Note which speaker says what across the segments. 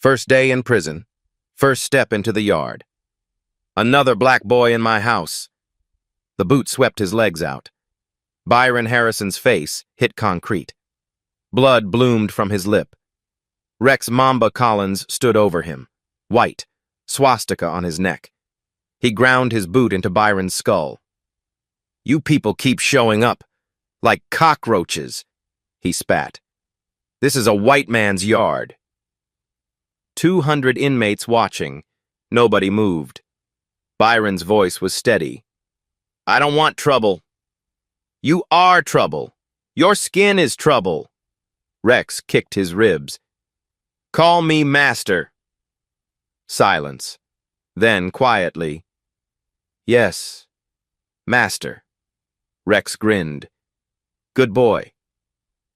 Speaker 1: First day in prison. First step into the yard. Another black boy in my house. The boot swept his legs out. Byron Harrison's face hit concrete. Blood bloomed from his lip. Rex Mamba Collins stood over him, white, swastika on his neck. He ground his boot into Byron's skull. "You people keep showing up, like cockroaches," he spat. "This is a white man's yard." 200 inmates watching. Nobody moved. Byron's voice was steady. "I don't want trouble." "You are trouble. Your skin is trouble." Rex kicked his ribs. "Call me master." Silence. Then, quietly, "Yes, master." Rex grinned. "Good boy.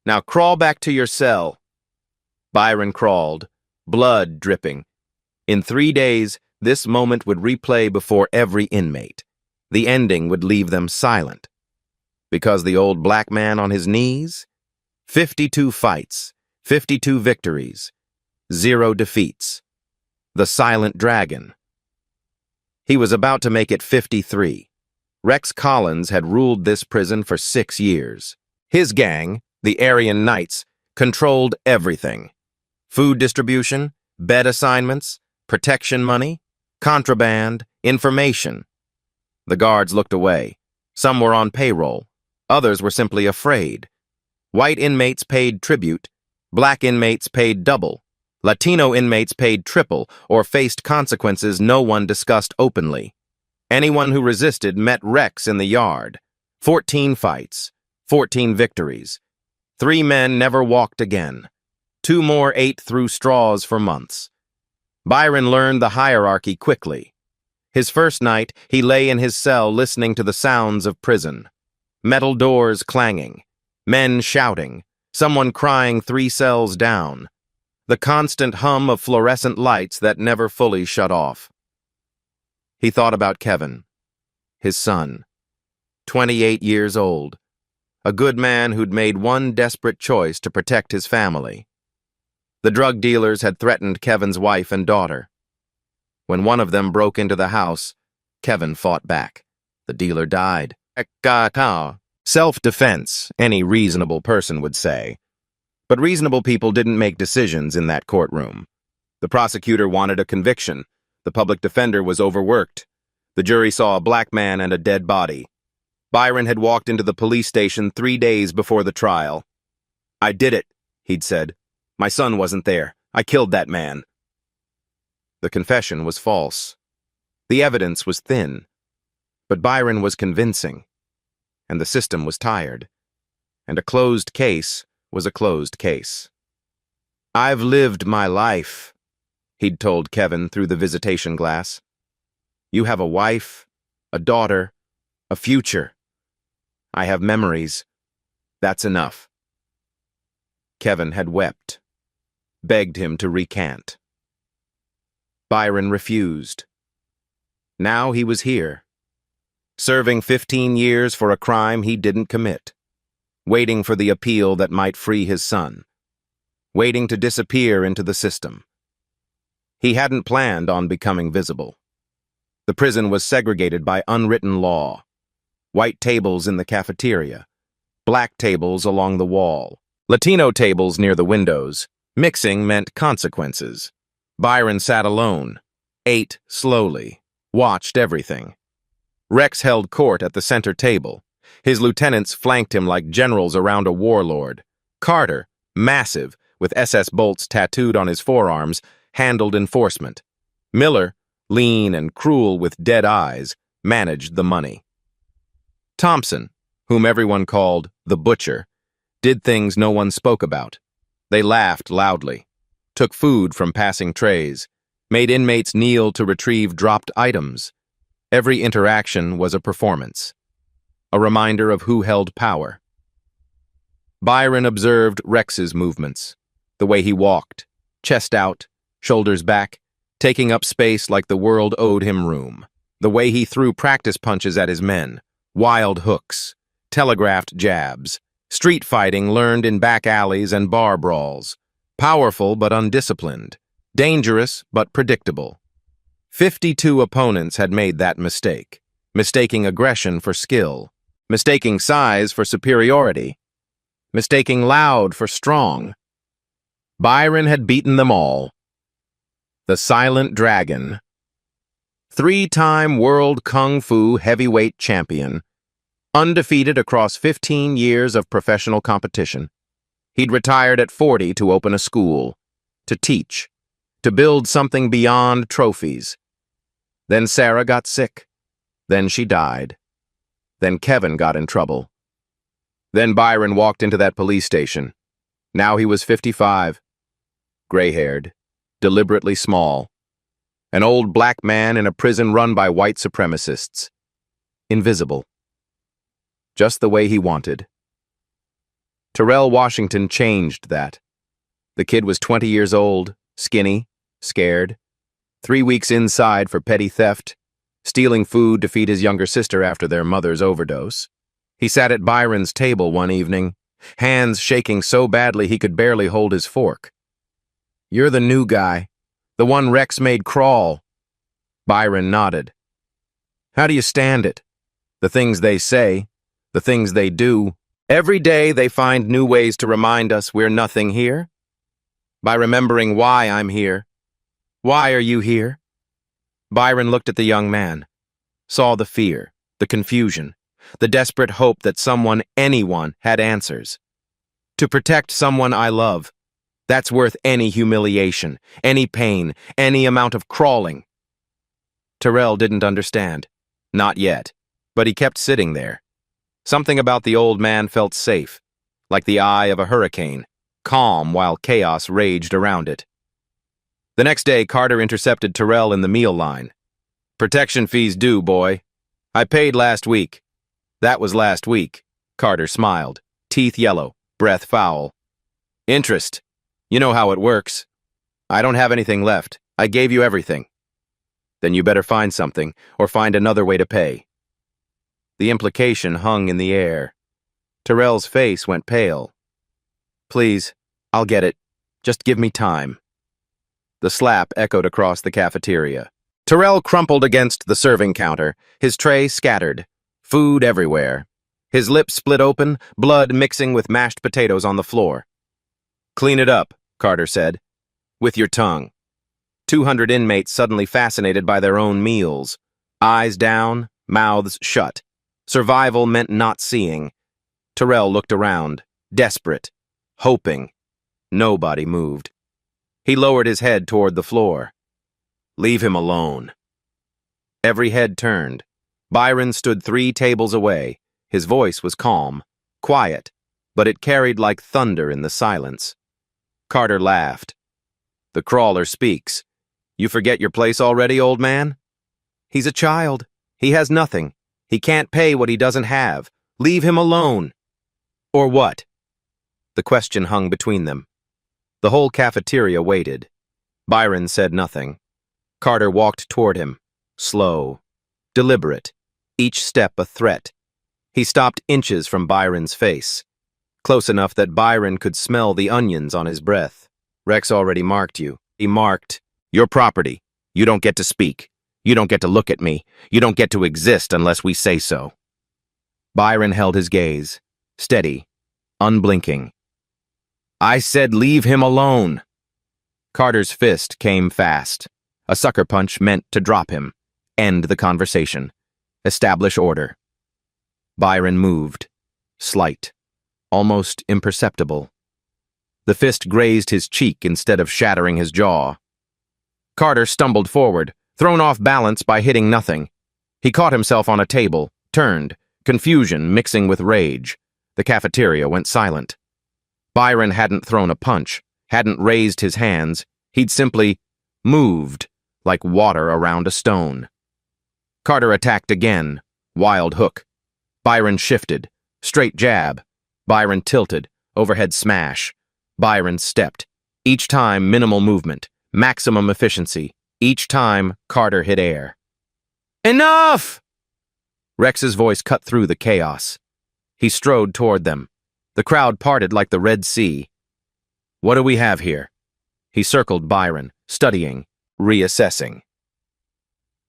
Speaker 1: Now crawl back to your cell." Byron crawled, blood dripping. In 3 days, this moment would replay before every inmate. The ending would leave them silent. Because the old black man on his knees? 52 fights, 52 victories, 0 defeats. The silent dragon. He was about to make it 53. Rex Collins had ruled this prison for 6 years. His gang, the Aryan Knights, controlled everything. Food distribution, bed assignments, protection money, contraband, information. The guards looked away. Some were on payroll. Others were simply afraid. White inmates paid tribute. Black inmates paid double. Latino inmates paid triple or faced consequences no one discussed openly. Anyone who resisted met Rex in the yard. 14 fights, 14 victories. 3 men never walked again. 2 more ate through straws for months. Byron learned the hierarchy quickly. His first night, he lay in his cell listening to the sounds of prison. Metal doors clanging, men shouting, someone crying 3 cells down. The constant hum of fluorescent lights that never fully shut off. He thought about Kevin, his son, 28 years old, a good man who'd made one desperate choice to protect his family. The drug dealers had threatened Kevin's wife and daughter. When one of them broke into the house, Kevin fought back. The dealer died. Self-defense, any reasonable person would say. But reasonable people didn't make decisions in that courtroom. The prosecutor wanted a conviction. The public defender was overworked. The jury saw a black man and a dead body. Byron had walked into the police station 3 days before the trial. "I did it," he'd said. "My son wasn't there. I killed that man." The confession was false. The evidence was thin. But Byron was convincing. And the system was tired. And a closed case was a closed case. "I've lived my life," he'd told Kevin through the visitation glass. "You have a wife, a daughter, a future. I have memories. That's enough." Kevin had wept, begged him to recant. Byron refused. Now he was here, serving 15 years for a crime he didn't commit, waiting for the appeal that might free his son, waiting to disappear into the system. He hadn't planned on becoming visible. The prison was segregated by unwritten law. White tables in the cafeteria, black tables along the wall, Latino tables near the windows. Mixing meant consequences. Byron sat alone, ate slowly, watched everything. Rex held court at the center table. His lieutenants flanked him like generals around a warlord. Carter, massive, with SS bolts tattooed on his forearms, handled enforcement. Miller, lean and cruel with dead eyes, managed the money. Thompson, whom everyone called the Butcher, did things no one spoke about. They laughed loudly, took food from passing trays, made inmates kneel to retrieve dropped items. Every interaction was a performance, a reminder of who held power. Byron observed Rex's movements, the way he walked, chest out, shoulders back, taking up space like the world owed him room. The way he threw practice punches at his men, wild hooks, telegraphed jabs, street fighting learned in back alleys and bar brawls. Powerful but undisciplined. Dangerous, but predictable. 52 opponents had made that mistake, mistaking aggression for skill, mistaking size for superiority, mistaking loud for strong. Byron had beaten them all. The Silent Dragon. 3-time world kung fu heavyweight champion, undefeated across 15 years of professional competition. He'd retired at 40 to open a school, to teach, to build something beyond trophies. Then Sarah got sick. Then she died. Then Kevin got in trouble. Then Byron walked into that police station. Now he was 55, gray-haired, deliberately small, an old black man in a prison run by white supremacists. Invisible. Just the way he wanted. Terrell Washington changed that. The kid was 20 years old, skinny, scared, 3 weeks inside for petty theft, stealing food to feed his younger sister after their mother's overdose. He sat at Byron's table one evening, hands shaking so badly he could barely hold his fork. "You're the new guy, the one Rex made crawl." Byron nodded. "How do you stand it? The things they say, the things they do. Every day they find new ways to remind us we're nothing here. By remembering why I'm here. Why are you here?" Byron looked at the young man, saw the fear, the confusion, the desperate hope that someone, anyone, had answers. To protect someone I love, that's worth any humiliation, any pain, any amount of crawling. Terrell didn't understand. Not yet. But he kept sitting there. Something about the old man felt safe, like the eye of a hurricane, calm while chaos raged around it. The next day, Carter intercepted Terrell in the meal line. "Protection fees due, boy. I paid last week." "That was last week." Carter smiled, teeth yellow, breath foul. "Interest. You know how it works." "I don't have anything left. I gave you everything." "Then you better find something, or find another way to pay." The implication hung in the air. Terrell's face went pale. "Please, I'll get it. Just give me time." The slap echoed across the cafeteria. Terrell crumpled against the serving counter, his tray scattered, food everywhere. His lips split open, blood mixing with mashed potatoes on the floor. "Clean it up," Carter said. "With your tongue." 200 inmates suddenly fascinated by their own meals. Eyes down, mouths shut. Survival meant not seeing. Terrell looked around, desperate, hoping. Nobody moved. He lowered his head toward the floor. "Leave him alone." Every head turned. Byron stood 3 tables away. His voice was calm, quiet, but it carried like thunder in the silence. Carter laughed. "The crawler speaks. You forget your place already, old man? He's a child. He has nothing. He can't pay what he doesn't have. Leave him alone." "Or what?" The question hung between them. The whole cafeteria waited. Byron said nothing. Carter walked toward him, slow, deliberate, each step a threat. He stopped inches from Byron's face, close enough that Byron could smell the onions on his breath. "Rex already marked you." He marked, "Your property. You don't get to speak. You don't get to look at me. You don't get to exist unless we say so." Byron held his gaze, steady, unblinking. "I said leave him alone." Carter's fist came fast. A sucker punch meant to drop him, end the conversation, establish order. Byron moved, slight, almost imperceptible. The fist grazed his cheek instead of shattering his jaw. Carter stumbled forward, thrown off balance by hitting nothing. He caught himself on a table, turned, confusion mixing with rage. The cafeteria went silent. Byron hadn't thrown a punch, hadn't raised his hands. He'd simply moved, like water around a stone. Carter attacked again, wild hook. Byron shifted, straight jab. Byron tilted, overhead smash. Byron stepped. Each time, minimal movement, maximum efficiency. Each time, Carter hit air. "Enough!" Rex's voice cut through the chaos. He strode toward them. The crowd parted like the Red Sea. "What do we have here?" He circled Byron, studying, reassessing.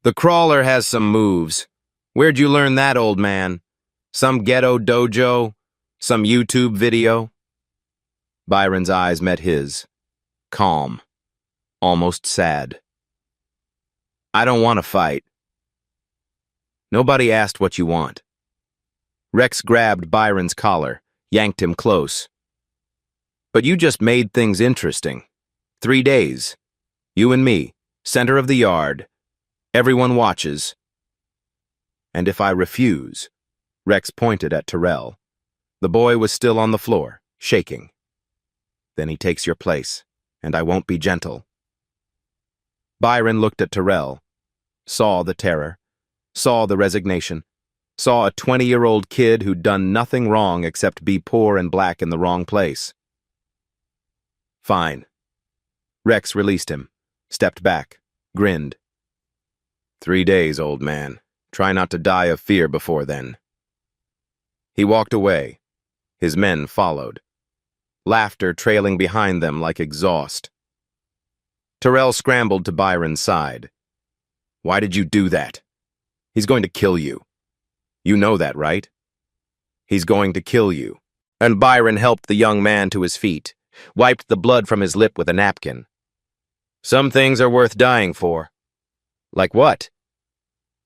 Speaker 1: The crawler has some moves. Where'd you learn that, old man? Some ghetto dojo? Some YouTube video? Byron's eyes met his. Calm. Almost sad. I don't want to fight. Nobody asked what you want. Rex grabbed Byron's collar, yanked him close. But you just made things interesting. 3 days. You and me, center of the yard. Everyone watches. And if I refuse, Rex pointed at Terrell. The boy was still on the floor, shaking. Then he takes your place, and I won't be gentle. Byron looked at Terrell, saw the terror, saw the resignation, saw a 20-year-old kid who'd done nothing wrong except be poor and black in the wrong place. Fine. Rex released him, stepped back, grinned. 3 days, old man. Try not to die of fear before then. He walked away. His men followed, laughter trailing behind them like exhaust. Terrell scrambled to Byron's side. Why did you do that? He's going to kill you. You know that, right? He's going to kill you. And Byron helped the young man to his feet, wiped the blood from his lip with a napkin. Some things are worth dying for. Like what?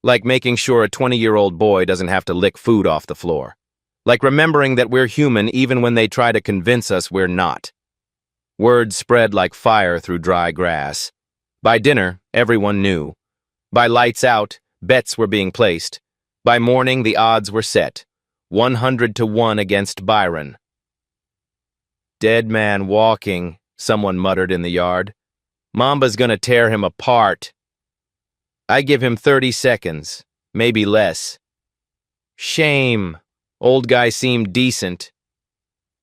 Speaker 1: Like making sure a 20-year-old boy doesn't have to lick food off the floor. Like remembering that we're human even when they try to convince us we're not. Words spread like fire through dry grass. By dinner, everyone knew. By lights out, bets were being placed. By morning, the odds were set. 100-1 against Byron. Dead man walking, someone muttered in the yard. Mamba's gonna tear him apart. I give him 30 seconds, maybe less. Shame. Old guy seemed decent.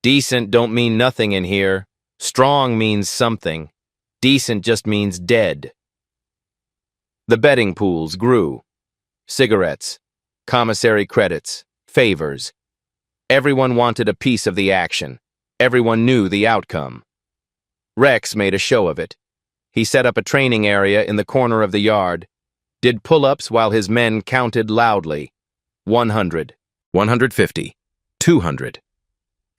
Speaker 1: Decent don't mean nothing in here. Strong means something. Decent just means dead. The betting pools grew. Cigarettes, commissary credits, favors. Everyone wanted a piece of the action. Everyone knew the outcome. Rex made a show of it. He set up a training area in the corner of the yard, did pull-ups while his men counted loudly. 100, 150, 200.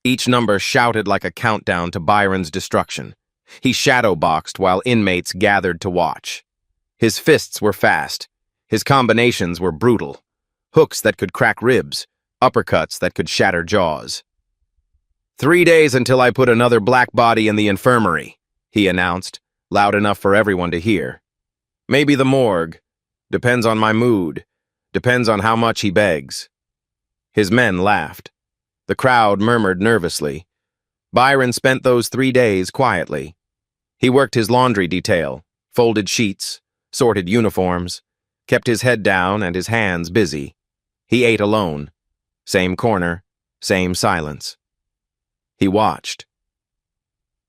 Speaker 1: Each number shouted like a countdown to Byron's destruction. He shadowboxed while inmates gathered to watch. His fists were fast. His combinations were brutal. Hooks that could crack ribs, uppercuts that could shatter jaws. 3 days until I put another black body in the infirmary, he announced, loud enough for everyone to hear. Maybe the morgue. Depends on my mood. Depends on how much he begs. His men laughed. The crowd murmured nervously. Byron spent those 3 days quietly. He worked his laundry detail, folded sheets, sorted uniforms, kept his head down and his hands busy. He ate alone. Same corner, same silence. He watched.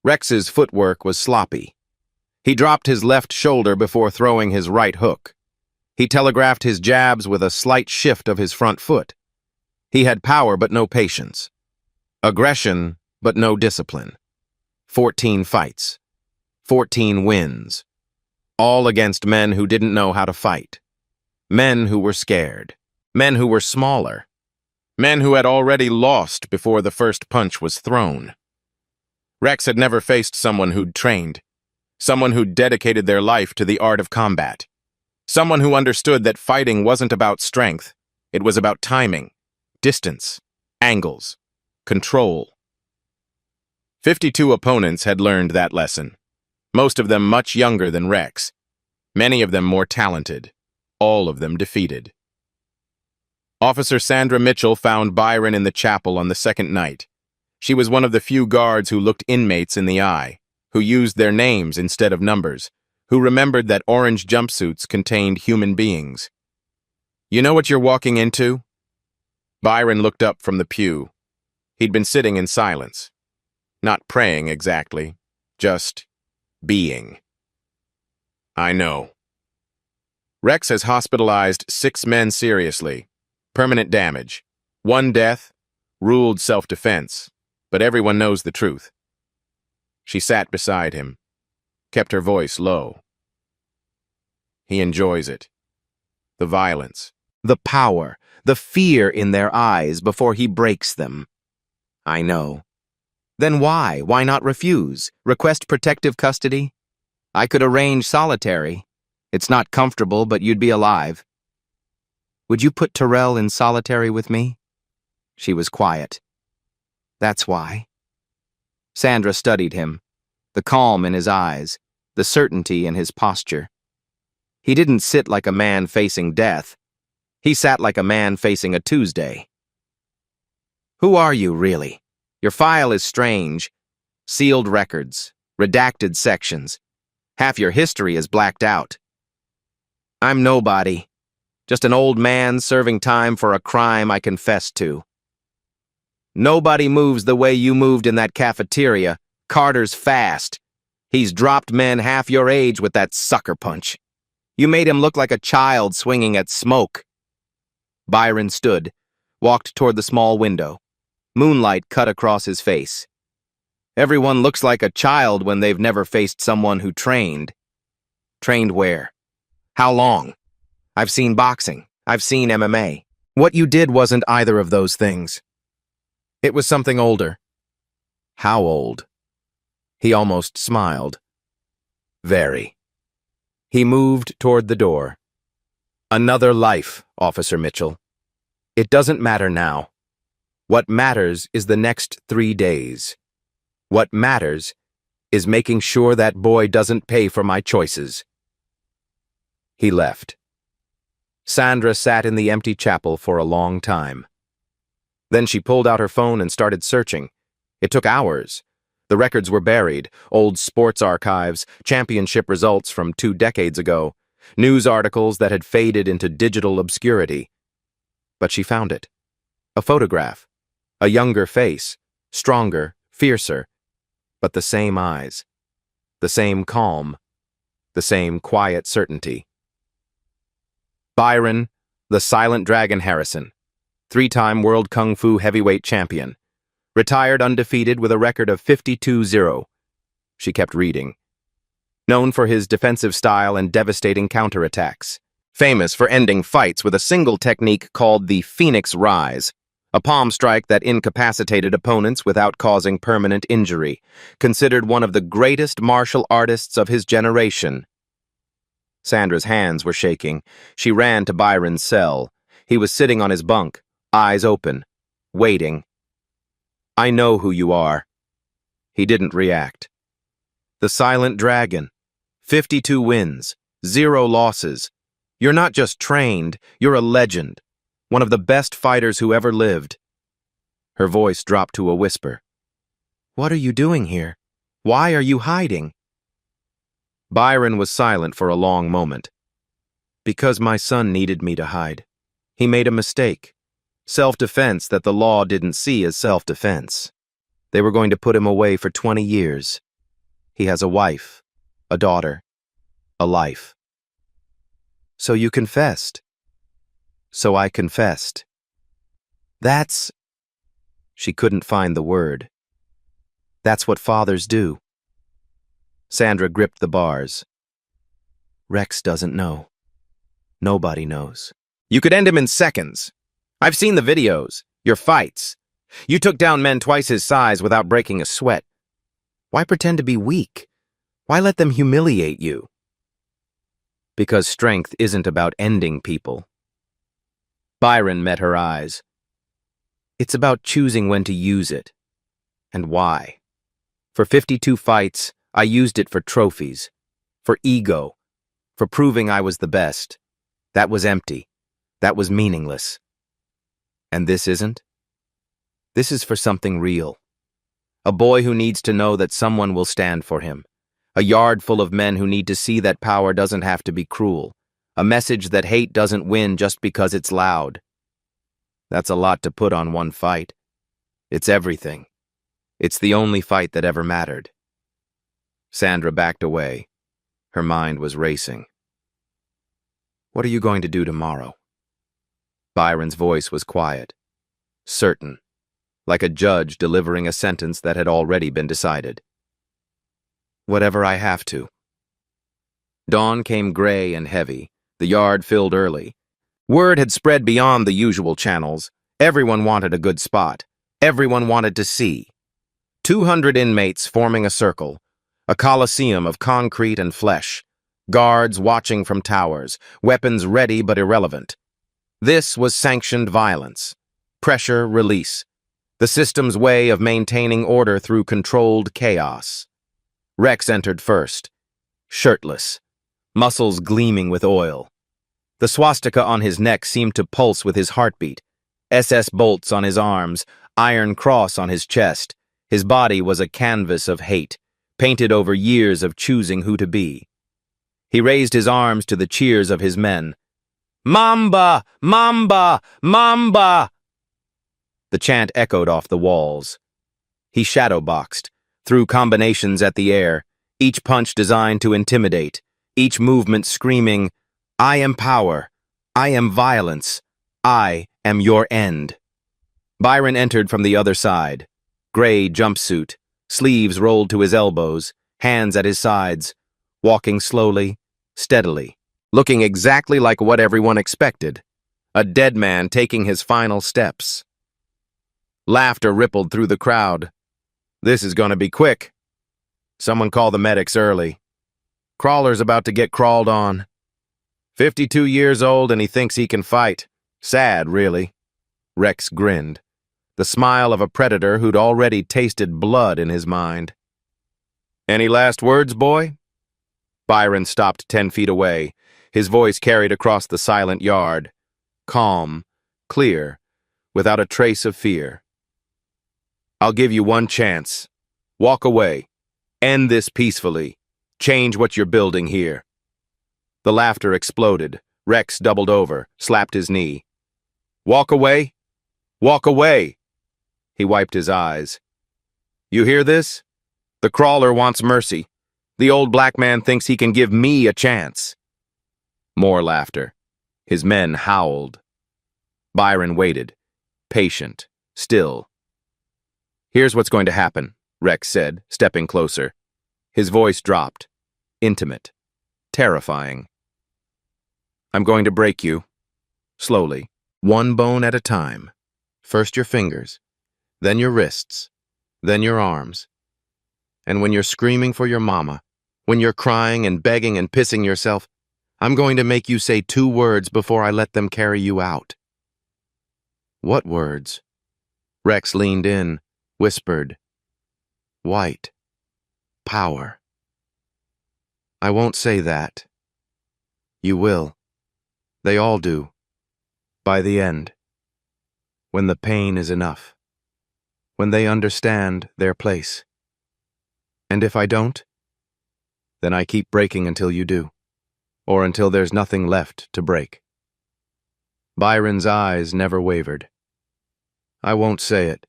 Speaker 1: Rex's footwork was sloppy. He dropped his left shoulder before throwing his right hook. He telegraphed his jabs with a slight shift of his front foot. He had power but no patience. Aggression but no discipline. 14 fights. 14 wins. All against men who didn't know how to fight. Men who were scared. Men who were smaller. Men who had already lost before the first punch was thrown. Rex had never faced someone who'd trained. Someone who'd dedicated their life to the art of combat. Someone who understood that fighting wasn't about strength. It was about timing, distance, angles, control. 52 opponents had learned that lesson. Most of them much younger than Rex. Many of them more talented. All of them defeated. Officer Sandra Mitchell found Byron in the chapel on the second night. She was one of the few guards who looked inmates in the eye, who used their names instead of numbers, who remembered that orange jumpsuits contained human beings. You know what you're walking into? Byron looked up from the pew. He'd been sitting in silence. Not praying exactly, just being. I know. Rex has hospitalized 6 men seriously. Permanent damage. 1 death, ruled self-defense, but everyone knows the truth. She sat beside him.
Speaker 2: kept her voice low. He enjoys it. The violence.
Speaker 1: The power, the fear in their eyes before he breaks them. I know. Then why? Why not refuse? Request protective custody? I could arrange solitary. It's not comfortable, but you'd be alive. Would you put Terrell in solitary with me? She was quiet. That's why. Sandra studied him, the calm in his eyes, the certainty in his posture. He didn't sit like a man facing death. He sat like a man facing a Tuesday. Who are you, really? Your file is strange. Sealed records, redacted sections. Half your history is blacked out. I'm nobody. Just an old man serving time for a crime I confessed to. Nobody moves the way you moved in that cafeteria. Carter's fast. He's dropped men half your age with that sucker punch. You made him look like a child swinging at smoke. Byron stood, walked toward the small window. Moonlight cut across his face. Everyone looks like a child when they've never faced someone who trained. Trained where? How long? I've seen boxing. I've seen MMA. What you did wasn't either of those things. It was something older. How old? He almost smiled. Very. He moved toward the door. Another life, Officer Mitchell. It doesn't matter now. What matters is the next 3 days. What matters is making sure that boy doesn't pay for my choices. He left. Sandra sat in the empty chapel for a long time. Then she pulled out her phone and started searching. It took hours. The records were buried, old sports archives, championship results from 2 decades ago, news articles that had faded into digital obscurity. But she found it. A photograph. A younger face, stronger, fiercer, but the same eyes, the same calm, the same quiet certainty. Byron, the Silent Dragon Harrison, 3-time World Kung Fu heavyweight champion, retired undefeated with a record of 52-0. She kept reading. Known for his defensive style and devastating counterattacks. Famous for ending fights with a single technique called the Phoenix Rise, a palm strike that incapacitated opponents without causing permanent injury. Considered one of the greatest martial artists of his generation. Sandra's hands were shaking. She ran to Byron's cell. He was sitting on his bunk, eyes open, waiting. I know who you are. He didn't react. The Silent Dragon. 52 wins, 0 losses. You're not just trained, you're a legend. One of the best fighters who ever lived. Her voice dropped to a whisper. What are you doing here? Why are you hiding? Byron was silent for a long moment. Because my son needed me to hide. He made a mistake. Self-defense that the law didn't see as self-defense. They were going to put him away for 20 years. He has a wife, a daughter, a life. So you confessed. So I confessed. That's... She couldn't find the word. That's what fathers do. Sandra gripped the bars. Rex doesn't know. Nobody knows. You could end him in seconds. I've seen the videos, your fights. You took down men twice his size without breaking a sweat. Why pretend to be weak? Why let them humiliate you? Because strength isn't about ending people. Byron met her eyes. It's about choosing when to use it. And why. For 52 fights, I used it for trophies. For ego. For proving I was the best. That was empty. That was meaningless. And this isn't? This is for something real. A boy who needs to know that someone will stand for him. A yard full of men who need to see that power doesn't have to be cruel. A message that hate doesn't win just because it's loud. That's a lot to put on one fight. It's everything. It's the only fight that ever mattered. Sandra backed away. Her mind was racing. What are you going to do tomorrow? Byron's voice was quiet, certain, like a judge delivering a sentence that had already been decided. Whatever I have to. Dawn came gray and heavy. The yard filled early. Word had spread beyond the usual channels. Everyone wanted a good spot. Everyone wanted to see. 200 inmates forming a circle. A coliseum of concrete and flesh. Guards watching from towers. Weapons ready but irrelevant. This was sanctioned violence. Pressure release. The system's way of maintaining order through controlled chaos. Rex entered first. Shirtless. Muscles gleaming with oil. The swastika on his neck seemed to pulse with his heartbeat. SS bolts on his arms, iron cross on his chest. His body was a canvas of hate, painted over years of choosing who to be. He raised his arms to the cheers of his men. Mamba! Mamba! Mamba! The chant echoed off the walls. He shadowboxed, threw combinations at the air, each punch designed to intimidate, each movement screaming, I am power, I am violence, I am your end. Byron entered from the other side. Gray jumpsuit, sleeves rolled to his elbows, hands at his sides, walking slowly, steadily, looking exactly like what everyone expected, a dead man taking his final steps. Laughter rippled through the crowd. This is going to be quick. Someone call the medics early. Crawler's about to get crawled on. 52 years old and he thinks he can fight. Sad, really. Rex grinned, the smile of a predator who'd already tasted blood in his mind. Any last words, boy? Byron stopped 10 feet away, his voice carried across the silent yard. Calm, clear, without a trace of fear. I'll give you one chance. Walk away. End this peacefully. Change what you're building here. The laughter exploded. Rex doubled over, slapped his knee. Walk away? Walk away! He wiped his eyes. You hear this? The crawler wants mercy. The old black man thinks he can give me a chance. More laughter. His men howled. Byron waited, patient, still. Here's what's going to happen, Rex said, stepping closer. His voice dropped, intimate, terrifying. I'm going to break you, slowly, one bone at a time. First your fingers, then your wrists, then your arms. And when you're screaming for your mama, when you're crying and begging and pissing yourself, I'm going to make you say 2 words before I let them carry you out. What words? Rex leaned in, whispered. White. Power. I won't say that. You will. They all do. By the end. When the pain is enough. When they understand their place. And if I don't, then I keep breaking until you do. Or until there's nothing left to break. Byron's eyes never wavered. I won't say it.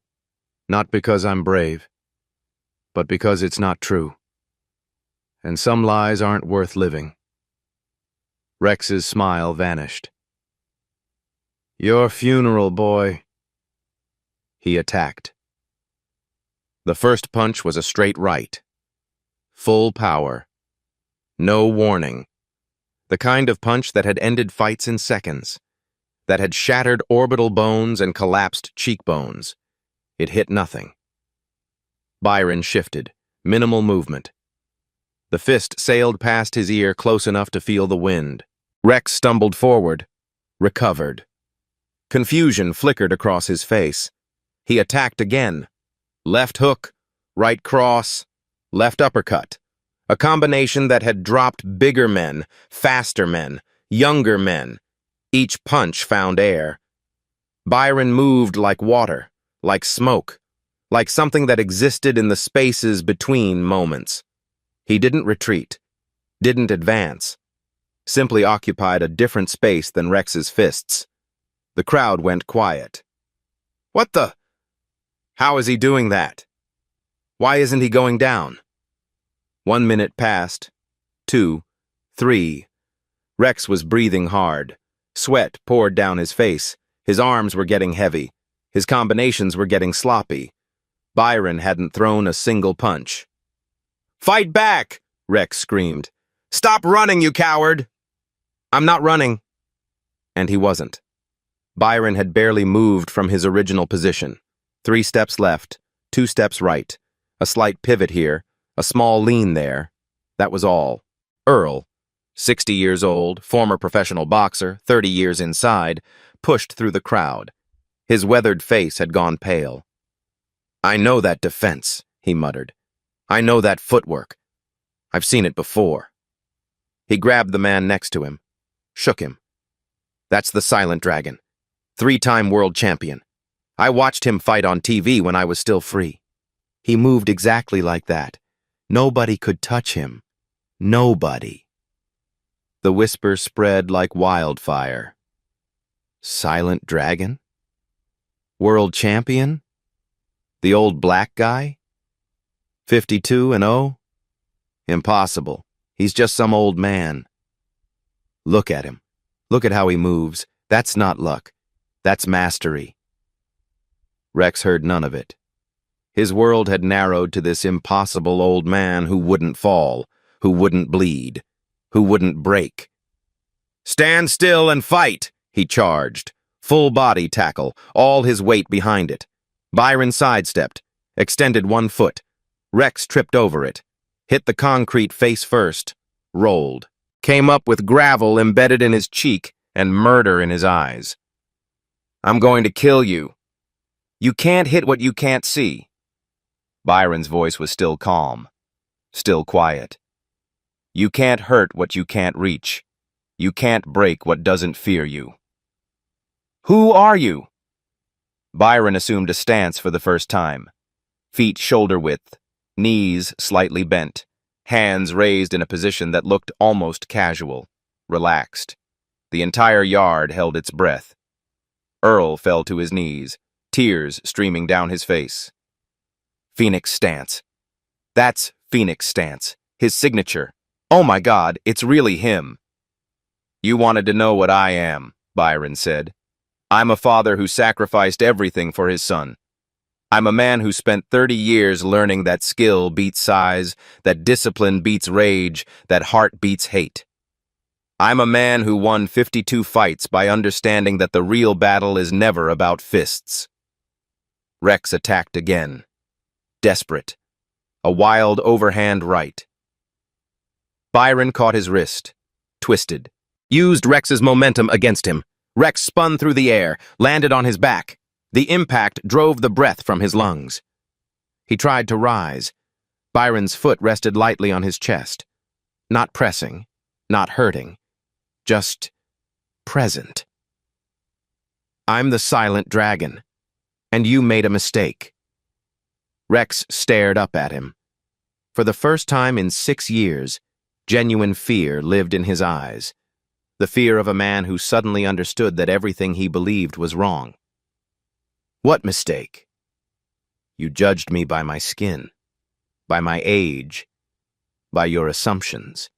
Speaker 1: Not because I'm brave, but because it's not true. And some lies aren't worth living. Rex's smile vanished. Your funeral, boy. He attacked. The first punch was a straight right. Full power. No warning. The kind of punch that had ended fights in seconds. That had shattered orbital bones and collapsed cheekbones. It hit nothing. Byron shifted, minimal movement. The fist sailed past his ear close enough to feel the wind. Rex stumbled forward, recovered. Confusion flickered across his face. He attacked again. Left hook, right cross, left uppercut. A combination that had dropped bigger men, faster men, younger men. Each punch found air. Byron moved like water, like smoke, like something that existed in the spaces between moments. He didn't retreat, didn't advance, simply occupied a different space than Rex's fists. The crowd went quiet. What the? How is he doing that? Why isn't he going down? 1 minute passed, 2, 3. Rex was breathing hard. Sweat poured down his face. His arms were getting heavy. His combinations were getting sloppy. Byron hadn't thrown a single punch. Fight back! Rex screamed. Stop running, you coward! I'm not running. And he wasn't. Byron had barely moved from his original position. 3 steps left, 2 steps right, a slight pivot here, a small lean there. That was all. Earl, 60 years old, former professional boxer, 30 years inside, pushed through the crowd. His weathered face had gone pale. I know that defense, he muttered. I know that footwork. I've seen it before. He grabbed the man next to him, shook him. That's the Silent Dragon, 3-time world champion. I watched him fight on TV when I was still free. He moved exactly like that. Nobody could touch him. Nobody. The whisper spread like wildfire. Silent Dragon? World champion? The old black guy? 52-0? Impossible. He's just some old man. Look at him. Look at how he moves. That's not luck. That's mastery. Rex heard none of it. His world had narrowed to this impossible old man who wouldn't fall, who wouldn't bleed, who wouldn't break. Stand still and fight, he charged. Full body tackle, all his weight behind it. Byron sidestepped, extended 1 foot. Rex tripped over it, hit the concrete face first, rolled. Came up with gravel embedded in his cheek and murder in his eyes. I'm going to kill you. You can't hit what you can't see. Byron's voice was still calm, still quiet. You can't hurt what you can't reach. You can't break what doesn't fear you. Who are you? Byron assumed a stance for the first time. Feet shoulder width, knees slightly bent, hands raised in a position that looked almost casual, relaxed. The entire yard held its breath. Earl fell to his knees, tears streaming down his face. Phoenix stance. That's Phoenix stance, his signature. Oh my God, it's really him. You wanted to know what I am, Byron said. I'm a father who sacrificed everything for his son. I'm a man who spent 30 years learning that skill beats size, that discipline beats rage, that heart beats hate. I'm a man who won 52 fights by understanding that the real battle is never about fists. Rex attacked again. Desperate. A wild overhand right. Byron caught his wrist, twisted, used Rex's momentum against him. Rex spun through the air, landed on his back. The impact drove the breath from his lungs. He tried to rise. Byron's foot rested lightly on his chest. Not pressing, not hurting, just present. I'm the Silent Dragon, and you made a mistake. Rex stared up at him. For the first time in 6 years, genuine fear lived in his eyes. The fear of a man who suddenly understood that everything he believed was wrong. What mistake? You judged me by my skin, by my age, by your assumptions.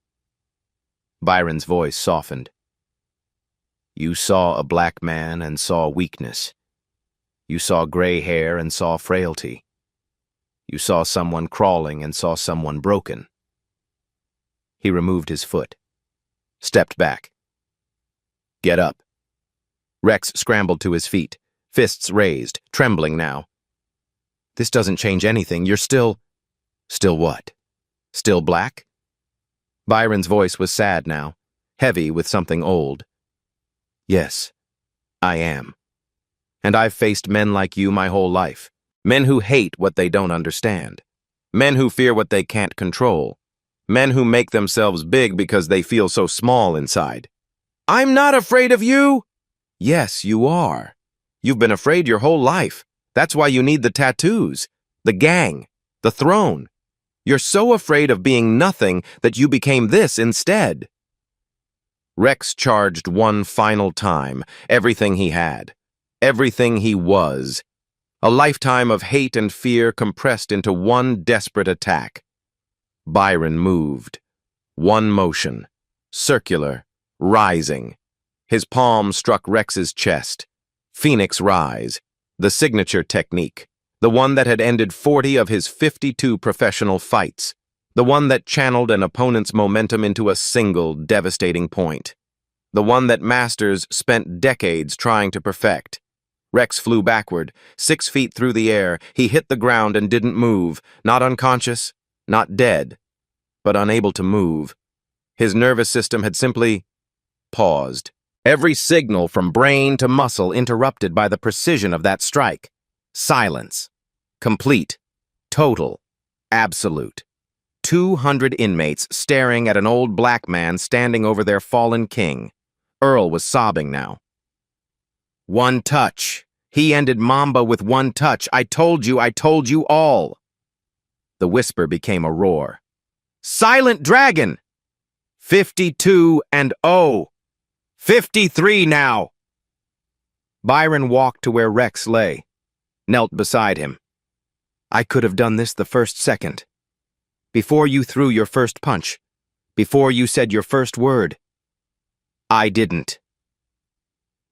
Speaker 1: Byron's voice softened. You saw a black man and saw weakness. You saw gray hair and saw frailty. You saw someone crawling and saw someone broken. He removed his foot, stepped back. Get up. Rex scrambled to his feet, fists raised, trembling now. This doesn't change anything. You're still... Still what? Still black? Byron's voice was sad now, heavy with something old. Yes, I am. And I've faced men like you my whole life. Men who hate what they don't understand. Men who fear what they can't control. Men who make themselves big because they feel so small inside. I'm not afraid of you! Yes, you are. You've been afraid your whole life. That's why you need the tattoos, the gang, the throne. You're so afraid of being nothing that you became this instead. Rex charged one final time, everything he had, everything he was. A lifetime of hate and fear compressed into one desperate attack. Byron moved. One motion, circular, rising. His palm struck Rex's chest. Phoenix rise, the signature technique, the one that had ended 40 of his 52 professional fights, The one that channeled an opponent's momentum into a single devastating point. The one that masters spent decades trying to perfect. Rex flew backward, 6 feet through the air. He hit the ground and didn't move, not unconscious, not dead, but unable to move. His nervous system had simply paused. Every signal from brain to muscle interrupted by the precision of that strike. Silence. Complete. Total. Absolute. 200 inmates staring at an old black man standing over their fallen king. Earl was sobbing now. One touch. He ended Mamba with one touch. I told you all. The whisper became a roar. Silent Dragon! 52-0. 53 now! Byron walked to where Rex lay, knelt beside him. I could have done this the first second. Before you threw your first punch. Before you said your first word. I didn't.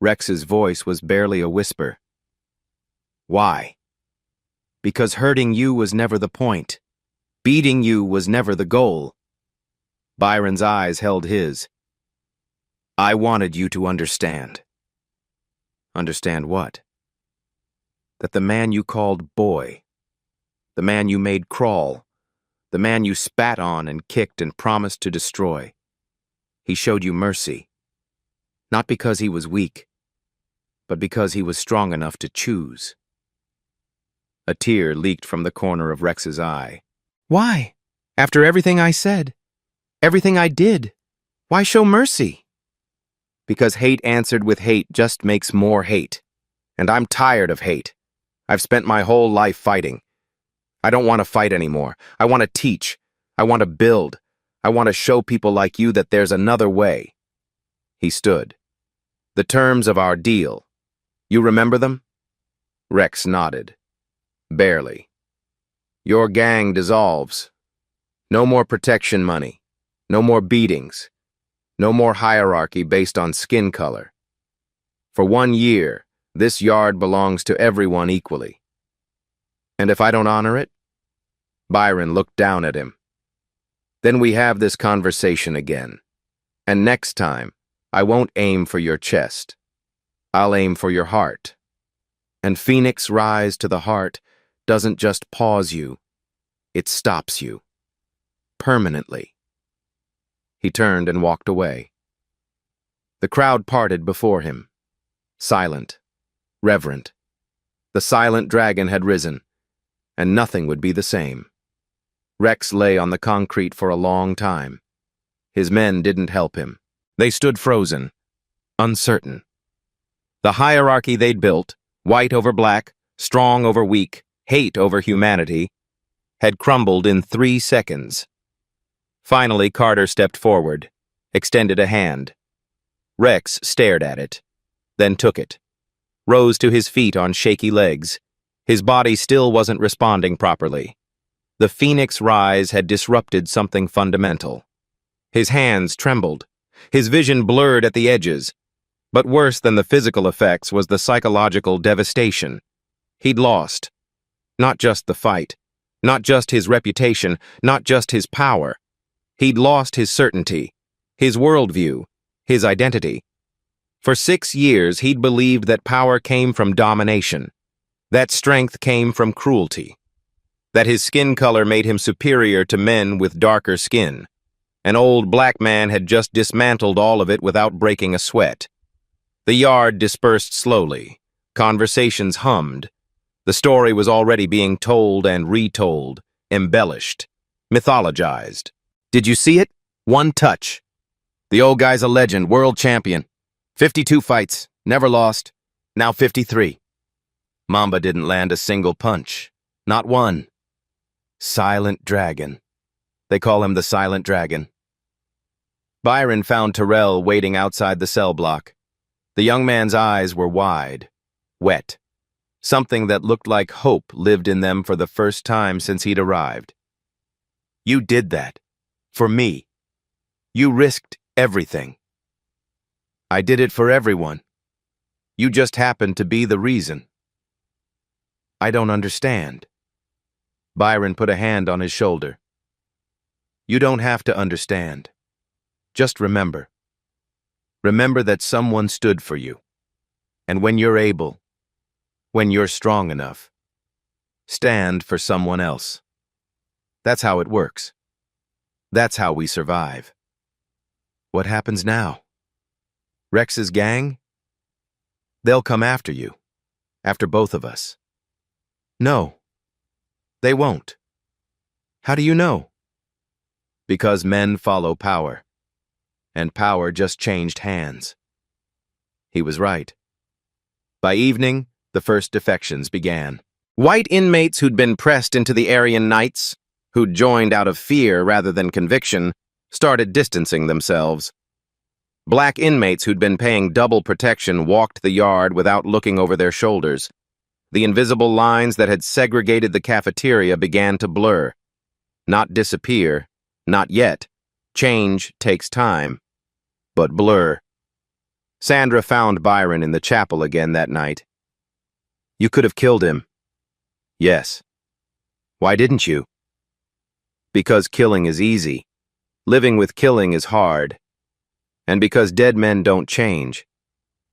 Speaker 1: Rex's voice was barely a whisper. Why? Because hurting you was never the point. Beating you was never the goal. Byron's eyes held his. I wanted you to understand. Understand what? That the man you called boy, the man you made crawl, the man you spat on and kicked and promised to destroy, he showed you mercy. Not because he was weak, but because he was strong enough to choose. A tear leaked from the corner of Rex's eye. Why? After everything I said, everything I did, why show mercy? Because hate answered with hate just makes more hate. And I'm tired of hate. I've spent my whole life fighting. I don't want to fight anymore. I want to teach. I want to build. I want to show people like you that there's another way. He stood. The terms of our deal. You remember them? Rex nodded. Barely. Your gang dissolves. No more protection money. No more beatings. No more hierarchy based on skin color. For 1 year, this yard belongs to everyone equally. And if I don't honor it? Byron looked down at him. Then we have this conversation again. And next time, I won't aim for your chest. I'll aim for your heart. And Phoenix Rise to the heart doesn't just pause you, it stops you. Permanently. He turned and walked away. The crowd parted before him. Silent. Reverent. The silent dragon had risen, and nothing would be the same. Rex lay on the concrete for a long time. His men didn't help him. They stood frozen, uncertain. The hierarchy they'd built, white over black, strong over weak, hate over humanity, had crumbled in 3 seconds. Finally, Carter stepped forward, extended a hand. Rex stared at it, then took it, rose to his feet on shaky legs. His body still wasn't responding properly. The Phoenix Rise had disrupted something fundamental. His hands trembled, his vision blurred at the edges. But worse than the physical effects was the psychological devastation. He'd lost. Not just the fight, not just his reputation, not just his power. He'd lost his certainty, his worldview, his identity. For 6 years, he'd believed that power came from domination, that strength came from cruelty, that his skin color made him superior to men with darker skin. An old black man had just dismantled all of it without breaking a sweat. The yard dispersed slowly. Conversations hummed. The story was already being told and retold, embellished, mythologized. Did you see it? 1 touch. The old guy's a legend, world champion. 52 fights, never lost, now 53. Mamba didn't land a single punch. Not one. Silent Dragon. They call him the Silent Dragon. Byron found Terrell waiting outside the cell block. The young man's eyes were wide, wet. Something that looked like hope lived in them for the first time since he'd arrived. You did that. For me. You risked everything. I did it for everyone. You just happened to be the reason. I don't understand. Byron put a hand on his shoulder. You don't have to understand. Just remember. Remember that someone stood for you. And when you're able, when you're strong enough, stand for someone else. That's how it works. That's how we survive. What happens now? Rex's gang? They'll come after you. After both of us. No, they won't. How do you know? Because men follow power. And power just changed hands. He was right. By evening, the first defections began. White inmates who'd been pressed into the Aryan Knights, who'd joined out of fear rather than conviction, started distancing themselves. Black inmates who'd been paying double protection walked the yard without looking over their shoulders. The invisible lines that had segregated the cafeteria began to blur. Not disappear, not yet. Change takes time. But blur. Sandra found Byron in the chapel again that night. You could have killed him. Yes. Why didn't you? Because killing is easy. Living with killing is hard. And because dead men don't change.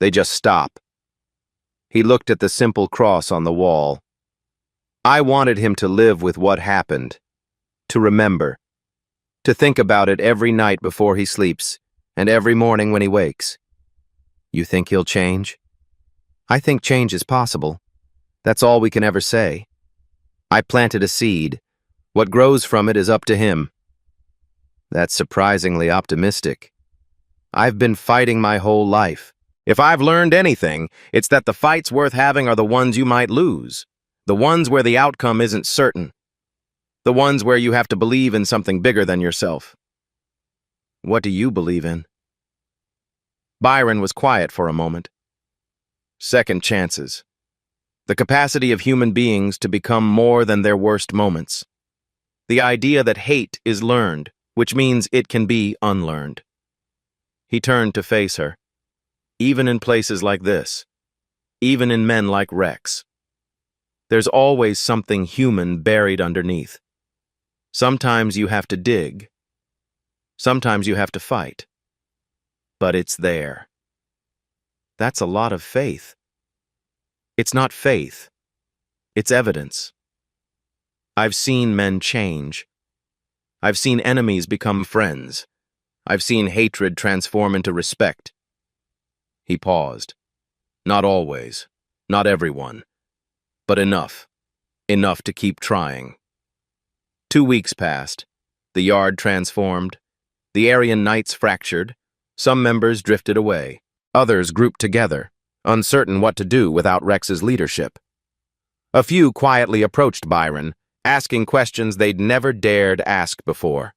Speaker 1: They just stop. He looked at the simple cross on the wall. I wanted him to live with what happened. To remember. To think about it every night before he sleeps, and every morning when he wakes. You think he'll change? I think change is possible. That's all we can ever say. I planted a seed. What grows from it is up to him. That's surprisingly optimistic. I've been fighting my whole life. If I've learned anything, it's that the fights worth having are the ones you might lose. The ones where the outcome isn't certain. The ones where you have to believe in something bigger than yourself. What do you believe in? Byron was quiet for a moment. Second chances. The capacity of human beings to become more than their worst moments. The idea that hate is learned, which means it can be unlearned. He turned to face her. Even in places like this, even in men like Rex, there's always something human buried underneath. Sometimes you have to dig. Sometimes you have to fight. But it's there. That's a lot of faith. It's not faith. It's evidence. I've seen men change. I've seen enemies become friends. I've seen hatred transform into respect. He paused. Not always. Not everyone. But enough. Enough to keep trying. 2 weeks passed. The yard transformed. The Aryan Knights fractured. Some members drifted away. Others grouped together, uncertain what to do without Rex's leadership. A few quietly approached Byron, asking questions they'd never dared ask before.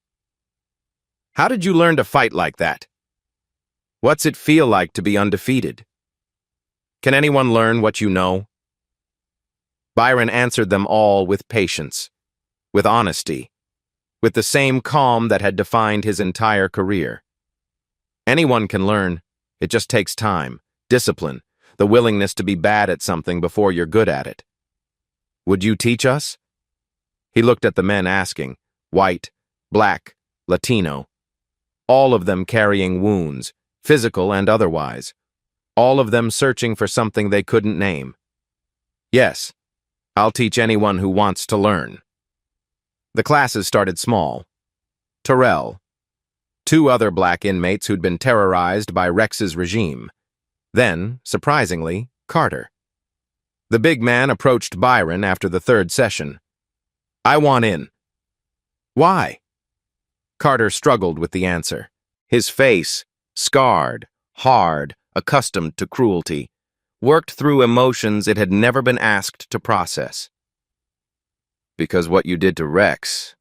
Speaker 1: How did you learn to fight like that? What's it feel like to be undefeated? Can anyone learn what you know? Byron answered them all with patience, with honesty, with the same calm that had defined his entire career. Anyone can learn. It just takes time, discipline, the willingness to be bad at something before you're good at it. Would you teach us? He looked at the men asking, white, black, Latino, all of them carrying wounds, physical and otherwise, all of them searching for something they couldn't name. Yes, I'll teach anyone who wants to learn. The classes started small. Terrell, 2 other black inmates who'd been terrorized by Rex's regime. Then, surprisingly, Carter. The big man approached Byron after the 3rd session. I want in. Why? Carter struggled with the answer. His face, scarred, hard, accustomed to cruelty, worked through emotions it had never been asked to process. Because what you did to Rex,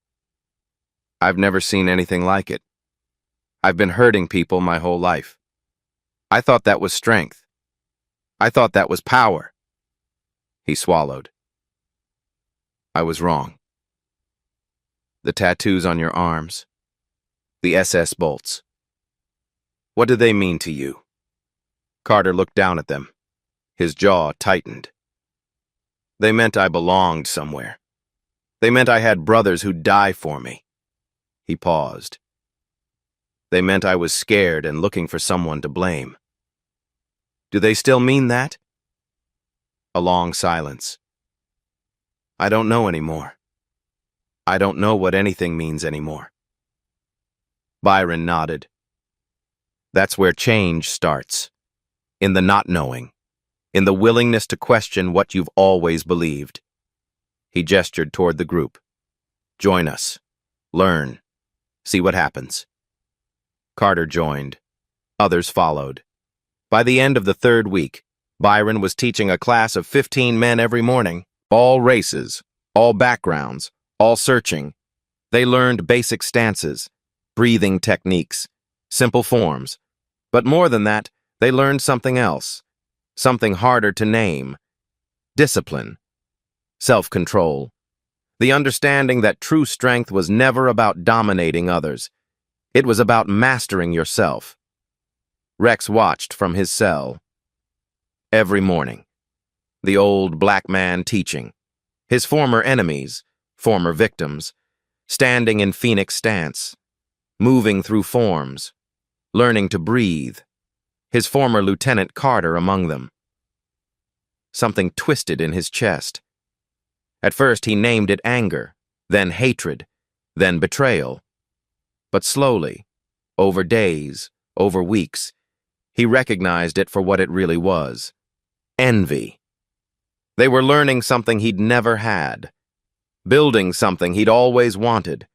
Speaker 1: I've never seen anything like it. I've been hurting people my whole life. I thought that was strength. I thought that was power. He swallowed. I was wrong. The tattoos on your arms, the SS bolts. What do they mean to you? Carter looked down at them. His jaw tightened. They meant I belonged somewhere. They meant I had brothers who'd die for me. He paused. They meant I was scared and looking for someone to blame. Do they still mean that? A long silence. I don't know anymore. I don't know what anything means anymore. Byron nodded. That's where change starts. In the not knowing. In the willingness to question what you've always believed. He gestured toward the group. Join us. Learn. See what happens. Carter joined. Others followed. By the end of the third week, Byron was teaching a class of 15 men every morning. All races, all backgrounds, all searching. They learned basic stances, breathing techniques, simple forms. But more than that, they learned something else. Something harder to name. Discipline. Self-control. The understanding that true strength was never about dominating others. It was about mastering yourself. Rex watched from his cell. Every morning. The old black man teaching. His former enemies, former victims, standing in phoenix stance, moving through forms, learning to breathe. His former Lieutenant Carter among them. Something twisted in his chest. At first he named it anger, then hatred, then betrayal. But slowly, over days, over weeks, he recognized it for what it really was. Envy. They were learning something he'd never had. Building something he'd always wanted.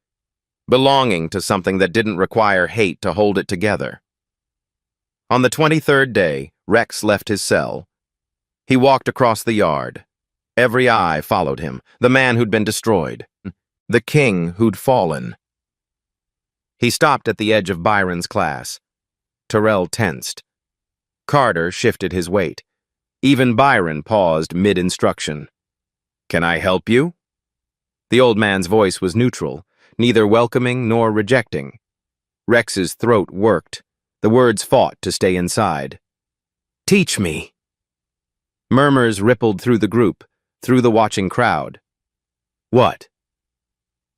Speaker 1: Belonging to something that didn't require hate to hold it together. On the 23rd day, Rex left his cell. He walked across the yard. Every eye followed him, the man who'd been destroyed, the king who'd fallen. He stopped at the edge of Byron's class. Terrell tensed. Carter shifted his weight. Even Byron paused mid-instruction. Can I help you? The old man's voice was neutral, neither welcoming nor rejecting. Rex's throat worked. The words fought to stay inside. Teach me. Murmurs rippled through the group, through the watching crowd. What?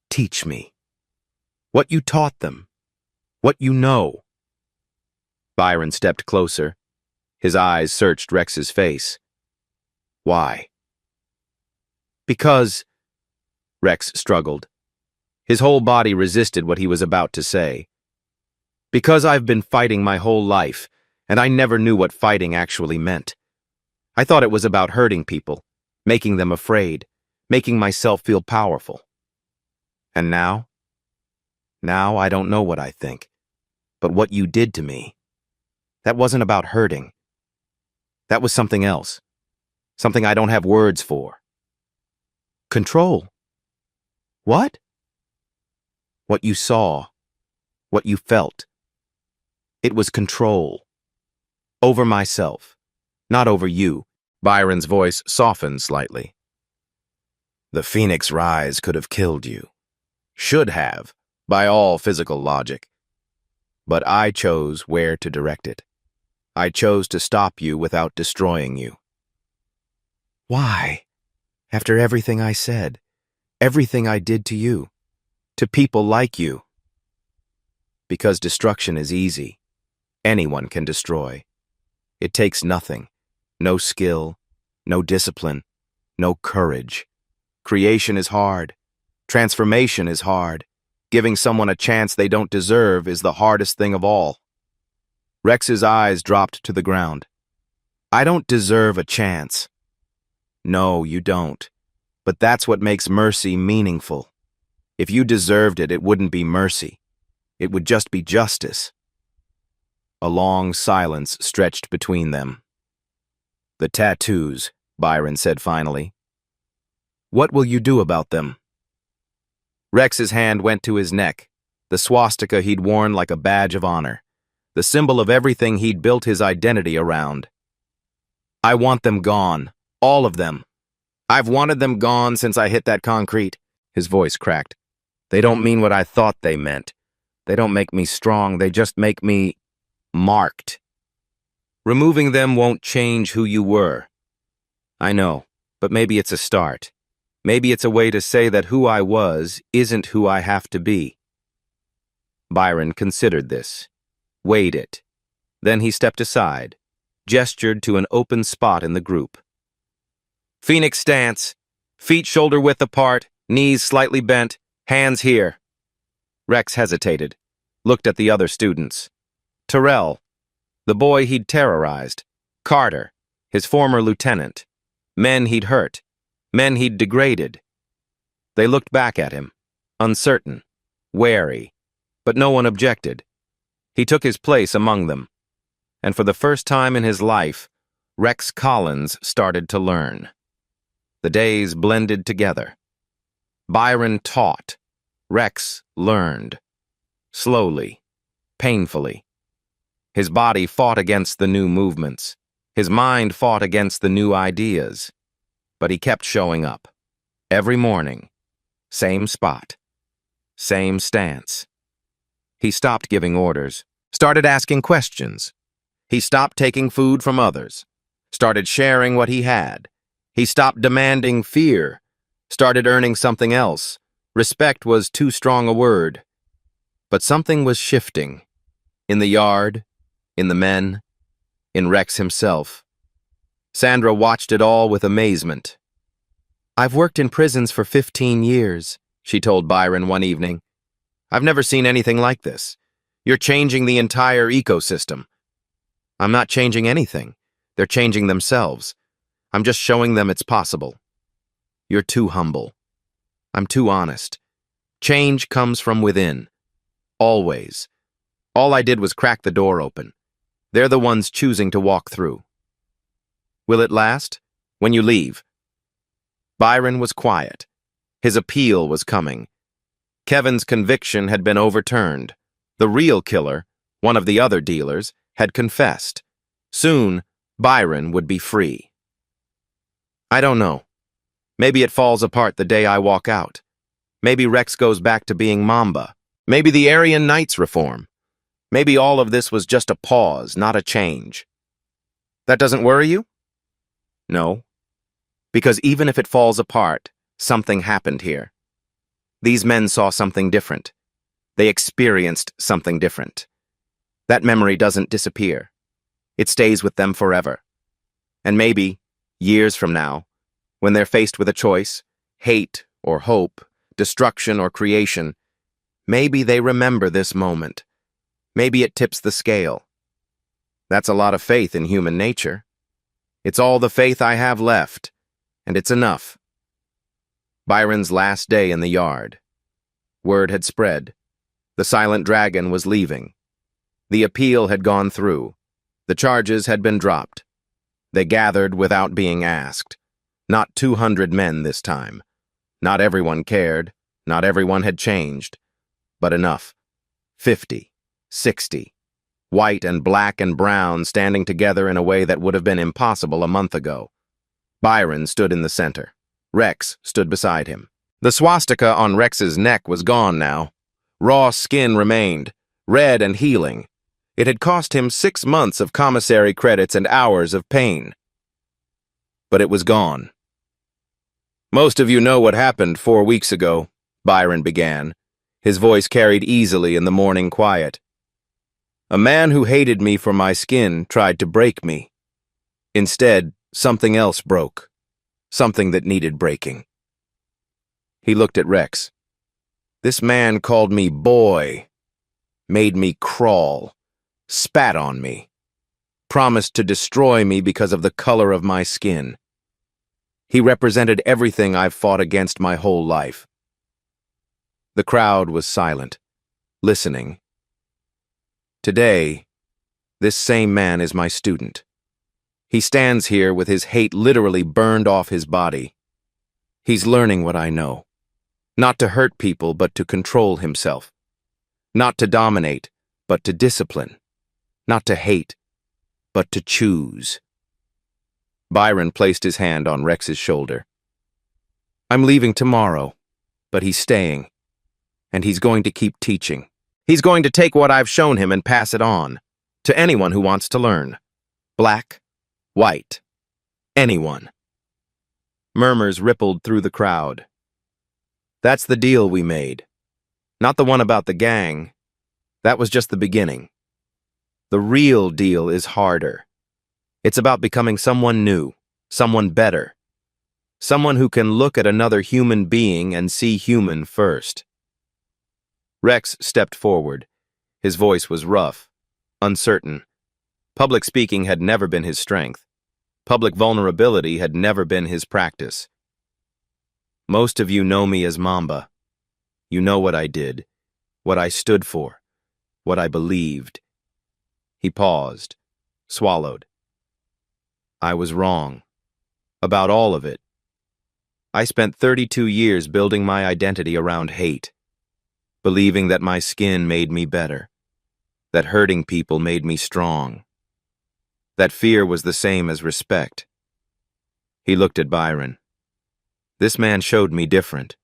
Speaker 1: Teach me. What you taught them. What you know. Byron stepped closer. His eyes searched Rex's face. Why? Because... Rex struggled. His whole body resisted what he was about to say. Because I've been fighting my whole life, and I never knew what fighting actually meant. I thought it was about hurting people, making them afraid, making myself feel powerful. And now? Now I don't know what I think. But what you did to me, that wasn't about hurting. That was something else. Something I don't have words for. Control. What? What you saw. What you felt. It was control. Over myself. Not over you. Byron's voice softened slightly. The Phoenix Rise could have killed you. Should have, by all physical logic. But I chose where to direct it. I chose to stop you without destroying you. Why? After everything I said, everything I did to you, to people like you. Because destruction is easy. Anyone can destroy. It takes nothing. No skill, no discipline, no courage. Creation is hard. Transformation is hard. Giving someone a chance they don't deserve is the hardest thing of all. Rex's eyes dropped to the ground. I don't deserve a chance. No, you don't. But that's what makes mercy meaningful. If you deserved it, it wouldn't be mercy. It would just be justice. A long silence stretched between them. The tattoos, Byron said finally. What will you do about them? Rex's hand went to his neck, the swastika he'd worn like a badge of honor, the symbol of everything he'd built his identity around. I want them gone, all of them. I've wanted them gone since I hit that concrete. His voice cracked. They don't mean what I thought they meant. They don't make me strong, they just make me marked. Removing them won't change who you were. I know, but maybe it's a start. Maybe it's a way to say that who I was isn't who I have to be. Byron considered this, weighed it. Then he stepped aside, gestured to an open spot in the group. Phoenix stance, feet shoulder-width apart, knees slightly bent, hands here. Rex hesitated, looked at the other students. Terrell, the boy he'd terrorized. Carter, his former lieutenant. Men he'd hurt, men he'd degraded. They looked back at him, uncertain, wary, but no one objected. He took his place among them, and for the first time in his life, Rex Collins started to learn. The days blended together. Byron taught. Rex learned. Slowly, painfully. His body fought against the new movements. His mind fought against the new ideas. But he kept showing up. Every morning. Same spot. Same stance. He stopped giving orders. Started asking questions. He stopped taking food from others. Started sharing what he had. He stopped demanding fear. Started earning something else. Respect was too strong a word. But something was shifting. In the yard, in the men, in Rex himself. Sandra watched it all with amazement. "I've worked in prisons for 15 years, she told Byron one evening. "I've never seen anything like this. You're changing the entire ecosystem." "I'm not changing anything. They're changing themselves. I'm just showing them it's possible." "You're too humble. I'm too honest. Change comes from within. Always. All I did was crack the door open. They're the ones choosing to walk through." "Will it last? When you leave?" Byron was quiet. His appeal was coming. Kevin's conviction had been overturned. The real killer, one of the other dealers, had confessed. Soon, Byron would be free. "I don't know. Maybe it falls apart the day I walk out. Maybe Rex goes back to being Mamba. Maybe the Aryan Knights reform. Maybe all of this was just a pause, not a change." "That doesn't worry you?" "No. Because even if it falls apart, something happened here. These men saw something different. They experienced something different. That memory doesn't disappear. It stays with them forever. And maybe, years from now, when they're faced with a choice, hate or hope, destruction or creation, maybe they remember this moment. Maybe it tips the scale. That's a lot of faith in human nature. It's all the faith I have left, and it's enough." Byron's last day in the yard. Word had spread. The silent dragon was leaving. The appeal had gone through. The charges had been dropped. They gathered without being asked. Not 200 men this time. Not everyone cared. Not everyone had changed. But enough. 50, 60. White and black and brown standing together in a way that would have been impossible a month ago. Byron stood in the center. Rex stood beside him. The swastika on Rex's neck was gone now. Raw skin remained, red and healing. It had cost him 6 months of commissary credits and hours of pain. But it was gone. "Most of you know what happened 4 weeks ago," Byron began. His voice carried easily in the morning quiet. "A man who hated me for my skin tried to break me. Instead, something else broke. Something that needed breaking." He looked at Rex. "This man called me boy, made me crawl, spat on me, promised to destroy me because of the color of my skin. He represented everything I've fought against my whole life." The crowd was silent, listening. Today, this same man is my student. He stands here with his hate literally burned off his body. He's learning what I know. Not to hurt people, but to control himself. Not to dominate, but to discipline. Not to hate, but to choose. Byron placed his hand on Rex's shoulder. "I'm leaving tomorrow, but he's staying. And he's going to keep teaching. He's going to take what I've shown him and pass it on. To anyone who wants to learn. Black, white, anyone." Murmurs rippled through the crowd. "That's the deal we made. Not the one about the gang. That was just the beginning. The real deal is harder. It's about becoming someone new, someone better, someone who can look at another human being and see human first. Rex stepped forward. His voice was rough, uncertain. Public speaking had never been his strength. Public vulnerability had never been his practice. Most of you know me as Mamba. You know what I did, what I stood for, what I believed. He paused, swallowed. I was wrong. About all of it. I spent 32 years building my identity around hate, believing that my skin made me better, that hurting people made me strong, that fear was the same as respect. He looked at Byron. This man showed me different.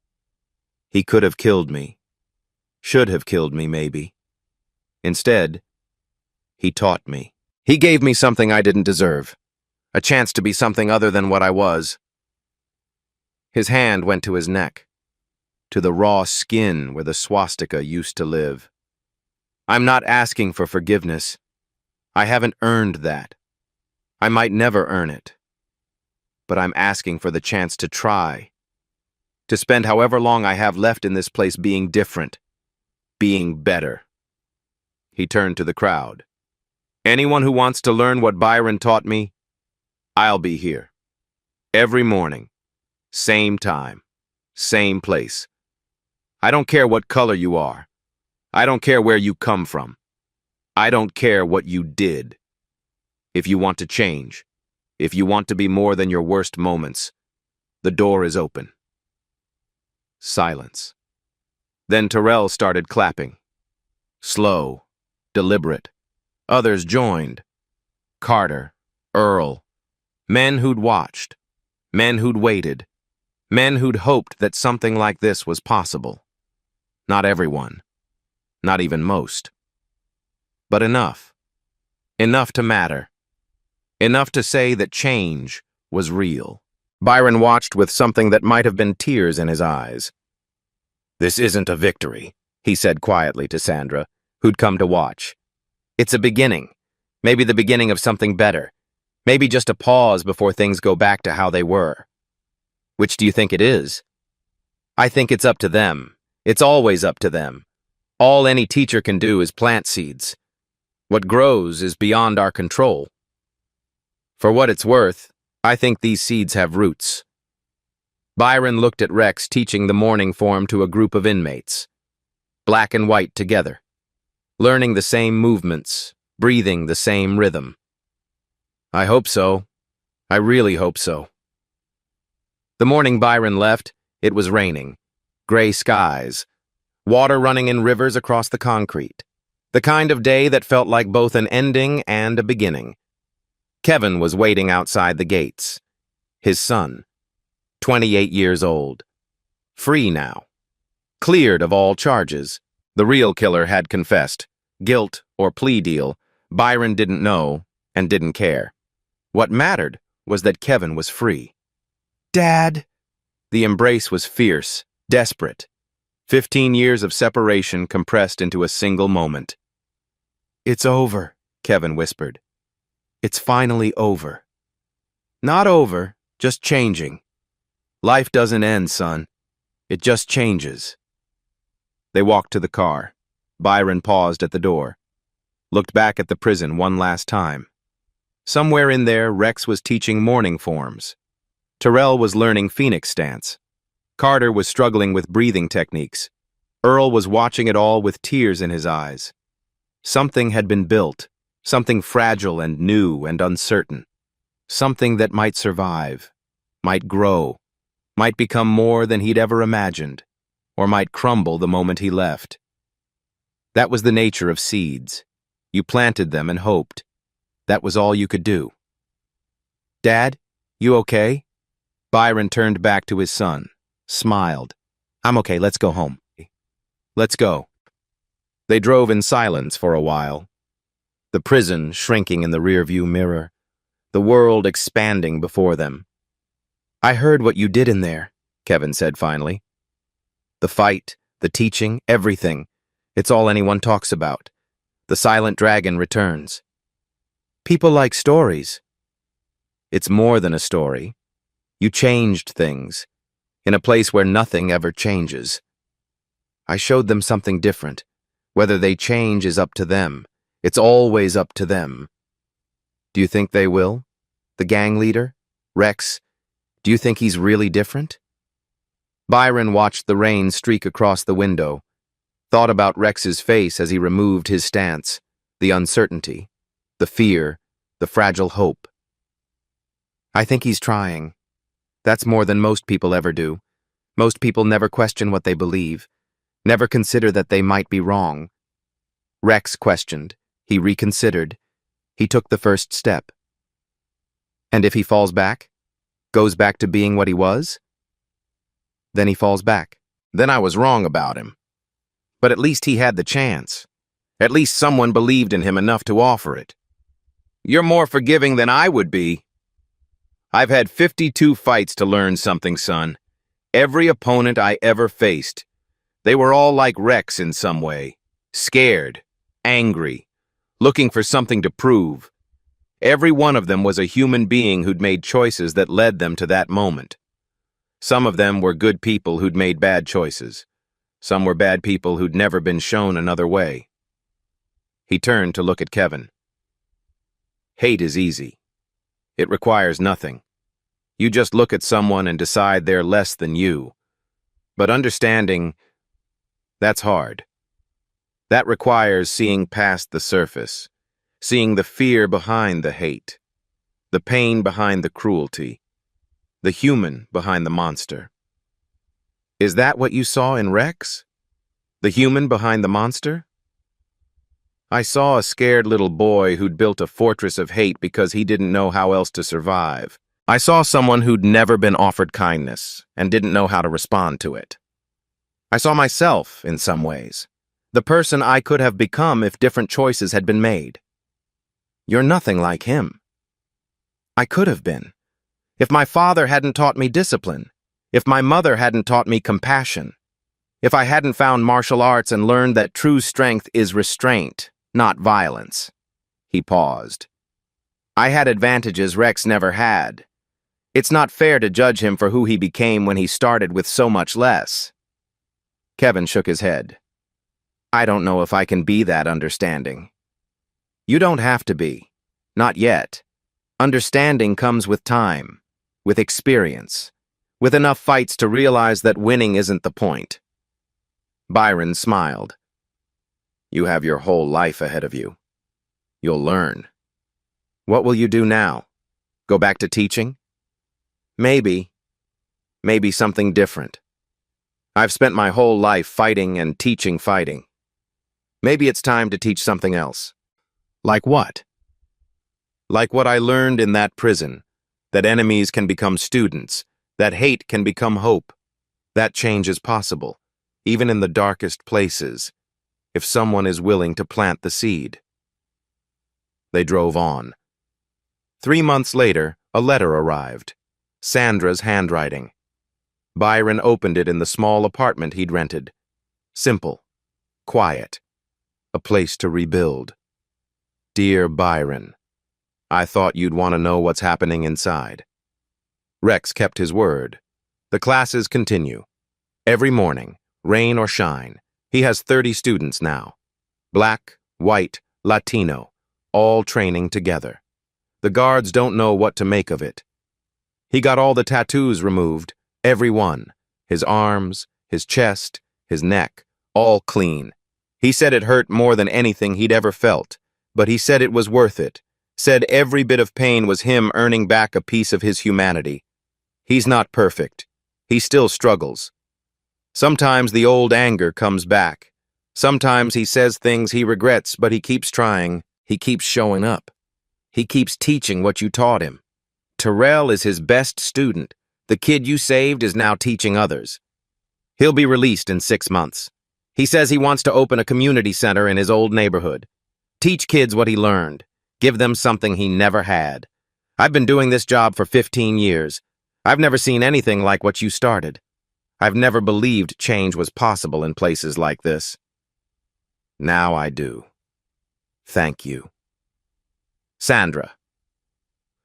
Speaker 1: He could have killed me. Should have killed me, maybe. Instead, he taught me. He gave me something I didn't deserve. A chance to be something other than what I was. His hand went to his neck, to the raw skin where the swastika used to live. I'm not asking for forgiveness. I haven't earned that. I might never earn it. But I'm asking for the chance to try, to spend however long I have left in this place being different, being better. He turned to the crowd. Anyone who wants to learn what Byron taught me, I'll be here. Every morning, same time, same place. I don't care what color you are. I don't care where you come from. I don't care what you did. If you want to change, if you want to be more than your worst moments, the door is open. Silence. Then Terrell started clapping. Slow, deliberate. Others joined. Carter, Earl. Men who'd watched. Men who'd waited. Men who'd hoped that something like this was possible. Not everyone. Not even most. But enough. Enough to matter. Enough to say that change was real. Byron watched with something that might have been tears in his eyes. This isn't a victory, he said quietly to Sandra, who'd come to watch. It's a beginning. Maybe the beginning of something better. Maybe just a pause before things go back to how they were. Which do you think it is? I think it's up to them. It's always up to them. All any teacher can do is plant seeds. What grows is beyond our control. For what it's worth, I think these seeds have roots. Byron looked at Rex teaching the morning form to a group of inmates. Black and white together. Learning the same movements, breathing the same rhythm. I hope so. I really hope so. The morning Byron left, it was raining. Gray skies. Water running in rivers across the concrete. The kind of day that felt like both an ending and a beginning. Kevin was waiting outside the gates. His son. 28 years old. Free now. Cleared of all charges. The real killer had confessed. Guilt or plea deal. Byron didn't know and didn't care. What mattered was that Kevin was free. Dad! The embrace was fierce, desperate. 15 years of separation compressed into a single moment. It's over, Kevin whispered. It's finally over. Not over, just changing. Life doesn't end, son. It just changes. They walked to the car. Byron paused at the door. Looked back at the prison one last time. Somewhere in there, Rex was teaching morning forms. Terrell was learning Phoenix stance. Carter was struggling with breathing techniques. Earl was watching it all with tears in his eyes. Something had been built, something fragile and new and uncertain. Something that might survive, might grow, might become more than he'd ever imagined, or might crumble the moment he left. That was the nature of seeds. You planted them and hoped. That was all you could do. Dad, you okay? Byron turned back to his son, smiled. I'm okay, let's go home. Let's go. They drove in silence for a while. The prison shrinking in the rearview mirror. The world expanding before them. I heard what you did in there, Kevin said finally. The fight, the teaching, everything. It's all anyone talks about. The silent dragon returns. People like stories. It's more than a story. You changed things, in a place where nothing ever changes. I showed them something different. Whether they change is up to them. It's always up to them. Do you think they will? The gang leader? Rex? Do you think he's really different? Byron watched the rain streak across the window, thought about Rex's face as he removed his stance, the uncertainty, the fear, the fragile hope. I think he's trying. That's more than most people ever do. Most people never question what they believe, never consider that they might be wrong. Rex questioned. He reconsidered. He took the first step. And if he falls back? Goes back to being what he was? Then he falls back.
Speaker 2: Then I was wrong about him.
Speaker 1: But at least he had the chance. At least someone believed in him enough to offer it.
Speaker 2: You're more forgiving than I would be. I've had 52 fights to learn something, son. Every opponent I ever faced. They were all like Rex in some way. Scared, angry, looking for something to prove. Every one of them was a human being who'd made choices that led them to that moment. Some of them were good people who'd made bad choices. Some were bad people who'd never been shown another way. He turned to look at Kevin. Hate is easy. It requires nothing. You just look at someone and decide they're less than you. But understanding, that's hard. That requires seeing past the surface, seeing the fear behind the hate, the pain behind the cruelty, the human behind the monster. Is that what you saw in Rex? The human behind the monster? I saw a scared little boy who'd built a fortress of hate because he didn't know how else to survive. I saw someone who'd never been offered kindness and didn't know how to respond to it. I saw myself, in some ways, the person I could have become if different choices had been made. You're nothing like him. I could have been. If my father hadn't taught me discipline, if my mother hadn't taught me compassion, if I hadn't found martial arts and learned that true strength is restraint, not violence. He paused. I had advantages Rex never had. It's not fair to judge him for who he became when he started with so much less. Kevin shook his head. I don't know if I can be that understanding. You don't have to be. Not yet. Understanding comes with time, with experience, with enough fights to realize that winning isn't the point. Byron smiled. You have your whole life ahead of you. You'll learn. What will you do now? Go back to teaching? Maybe. Maybe something different. I've spent my whole life fighting and teaching fighting. Maybe it's time to teach something else. Like what? Like what I learned in that prison, that enemies can become students, that hate can become hope. That change is possible, even in the darkest places, if someone is willing to plant the seed. They drove on. 3 months later, a letter arrived. Sandra's handwriting. Byron opened it in the small apartment he'd rented. Simple. Quiet. A place to rebuild. Dear Byron, I thought you'd want to know what's happening inside. Rex kept his word. The classes continue. Every morning, rain or shine, he has 30 students now. Black, white, Latino, all training together. The guards don't know what to make of it. He got all the tattoos removed, every one. His arms, his chest, his neck, all clean. He said it hurt more than anything he'd ever felt, but he said it was worth it. Said every bit of pain was him earning back a piece of his humanity. He's not perfect. He still struggles. Sometimes the old anger comes back. Sometimes he says things he regrets, but he keeps trying. He keeps showing up. He keeps teaching what you taught him. Terrell is his best student. The kid you saved is now teaching others. He'll be released in 6 months. He says he wants to open a community center in his old neighborhood. Teach kids what he learned. Give them something he never had. I've been doing this job for 15 years. I've never seen anything like what you started. I've never believed change was possible in places like this.
Speaker 1: Now I do. Thank you. Sandra.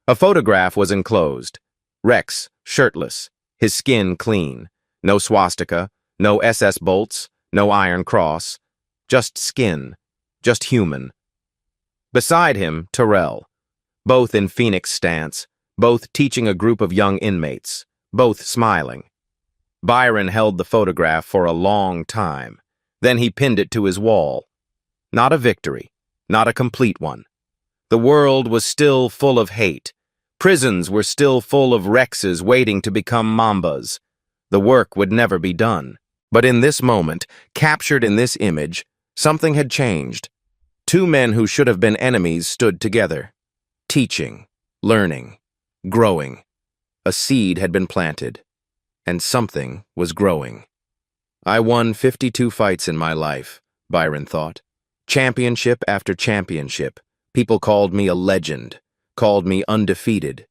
Speaker 1: A photograph was enclosed. Rex, shirtless, his skin clean. No swastika, no SS bolts, no iron cross. Just skin, just human. Beside him, Terrell. Both in Phoenix stance, both teaching a group of young inmates, both smiling. Byron held the photograph for a long time. Then he pinned it to his wall. Not a victory, not a complete one. The world was still full of hate. Prisons were still full of Rexes waiting to become Mambas. The work would never be done. But in this moment, captured in this image, something had changed. Two men who should have been enemies stood together. Teaching, learning, growing. A seed had been planted, and something was growing. I won 52 fights in my life, Byron thought. Championship after championship. People called me a legend, called me undefeated.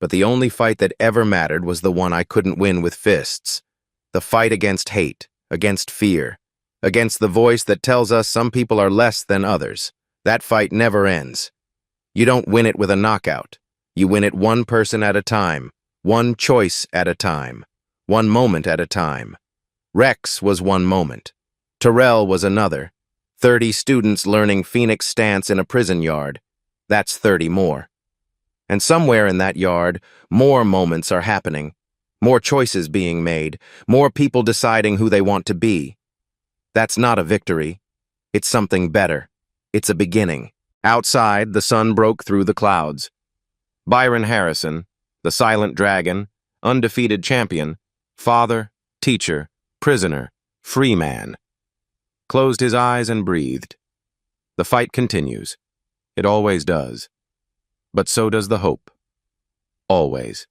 Speaker 1: But the only fight that ever mattered was the one I couldn't win with fists. The fight against hate, against fear, against the voice that tells us some people are less than others. That fight never ends. You don't win it with a knockout. You win it one person at a time, one choice at a time, one moment at a time. Rex was one moment. Terrell was another. 30 students learning Phoenix stance in a prison yard. That's 30 more. And somewhere in that yard, more moments are happening. More choices being made. More people deciding who they want to be. That's not a victory. It's something better. It's a beginning. Outside, the sun broke through the clouds. Byron Harrison, the silent dragon, undefeated champion, father, teacher, prisoner, free man, closed his eyes and breathed. The fight continues. It always does. But so does the hope. Always.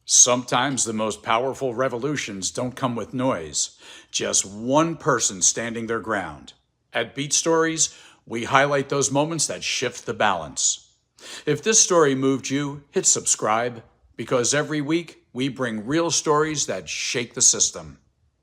Speaker 3: Sometimes the most powerful revolutions don't come with noise, just one person standing their ground. At Beat Stories, we highlight those moments that shift the balance. If this story moved you, hit subscribe, because every week we bring real stories that shake the system.